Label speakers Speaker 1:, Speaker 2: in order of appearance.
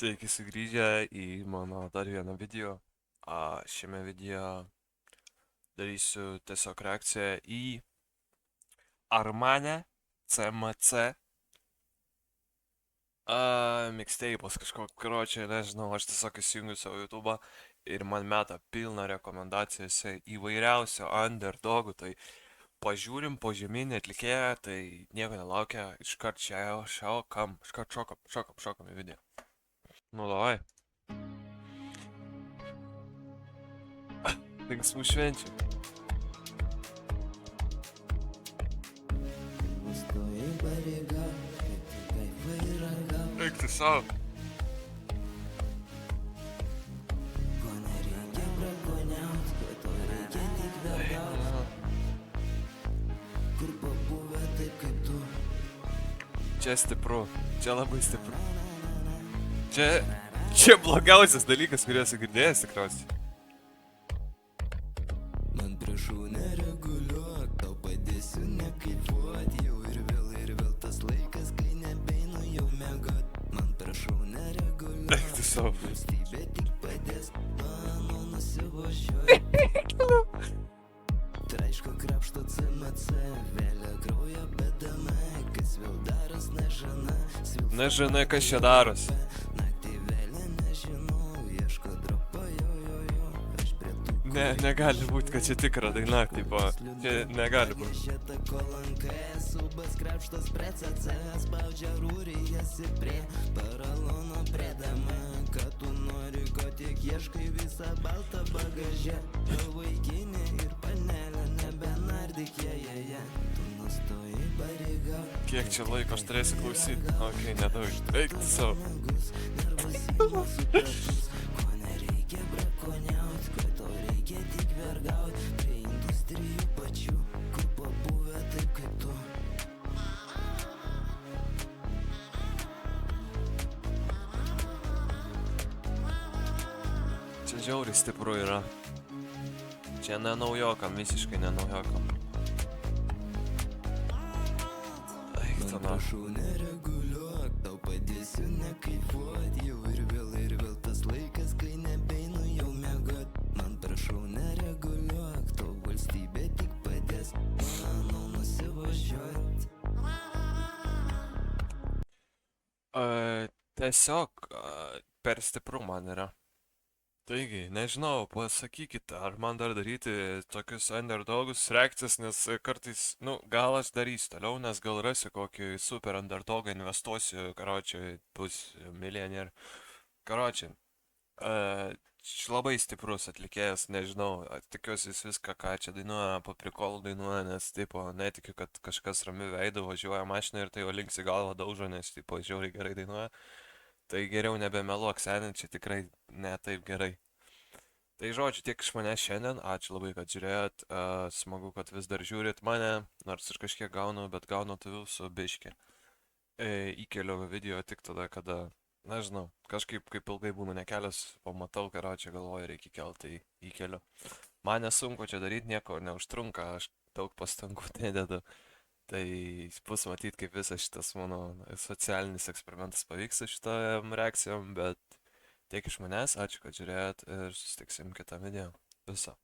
Speaker 1: Taigi sugrįžę į mano dar vieną video. Šiame video darysiu tiesiog reakciją į Armane CMC mixtape'as kažkokio, karočią, nežinau, aš tiesiog įsijungiu savo YouTube'ą ir man meta pilną rekomendacijose įvairiausio underdogų, tai pažiūrim požeminį atlikėją, tai nieko nelaukia, iškart šokam į video. Nu, davai. Linksmų švenčių. Eik tu savo. Čia stipru, čia labai stipru. Čia blogiausias dalykas, kurį esu girdėjęs tikriausiai.
Speaker 2: Man prašau nereguliuok, tau padėsiu nekaifuot, jau ir vėl tas laikas, kai nebeinu jau miegot. Man prašau nereguliuok,
Speaker 1: Eik tu savo.
Speaker 2: valstybė tik padės, mano nusivažiuoju. Traiško krapšto CMC, vėlia kraujo bedame, kas vėl daros nežana.
Speaker 1: Nežinai, kas čia daros.
Speaker 2: Naktį vėlia nežinau, ieško dropo, jo, aš prie tų.
Speaker 1: Negali būti, kad čia tikra daina, tipo, čia negali būti.
Speaker 2: Šitą kolanką, subas krapštos prie CC, spaudžia rūrį, esi prie paralono priedama, kad tu nori, ko tik ieškai visą baltą bagažę. Vaikinė ir panelė, nebenardyk ją, tu nustoji pareiga.
Speaker 1: Kiek čia laiko aš turėsiu klausyti? Okei, nedaug. Eik tu savo.
Speaker 2: Ko nereikia brakoniaut, ko tau reikia tik vergaut, prie industrijų pačių, kur pabuvę taip kaip tu.
Speaker 1: Čia žiauriai stipru yra. Čia ne naujokam, visiškai ne naujokam. Eik tu na.
Speaker 2: Prašau nereguliuok, tau padėsiu nekaifuot, jau ir vėl tas laikas, kai nebeinu jau miegot. Man prašau nereguliuok, tau valstybė tik padės, manau nusivažiuot.
Speaker 1: Tiesiog per stipru man yra. Taigi, nežinau, pasakykit, ar man dar daryti tokius underdogus reakcijas, nes kartais, gal aš darysiu toliau, nes gal rasiu kokį super underdogą, investuosiu, karočiui, bus milijonier. Karočiui, labai stiprus atlikėjas, nežinau, tikiuosi jis viską, ką čia dainuoja, po prikolų dainuoja, nes, tipo, netikiu, kad kažkas ramiu veidu važiuoja mašiną ir tai jo linksi galvą daužo, nes, tipo, žiauriai gerai dainuoja. Tai geriau nebemeluok, seniai, čia tikrai ne taip gerai. Tai žodžiu, tiek iš manęs šiandien, ačiū labai, kad žiūrėjot, smagu, kad vis dar žiūrit mane, nors aš kažkiek gaunu, bet gaunu tų jūsų biškį. Įkeliu video tik tada, kada, nežinau, kažkaip kaip ilgai būnu nekelias, pamatau, karočią galvoju, reikia kelti, tai įkeliu. Man nesunku čia daryti, nieko neužtrunka, aš daug pastangų nededu. Tai bus matyti, kaip visas šitas mano socialinis eksperimentas pavyksta šitam reakcijom, bet tiek iš manęs, ačiū, kad žiūrėjot ir susitiksim kitą video. Viso.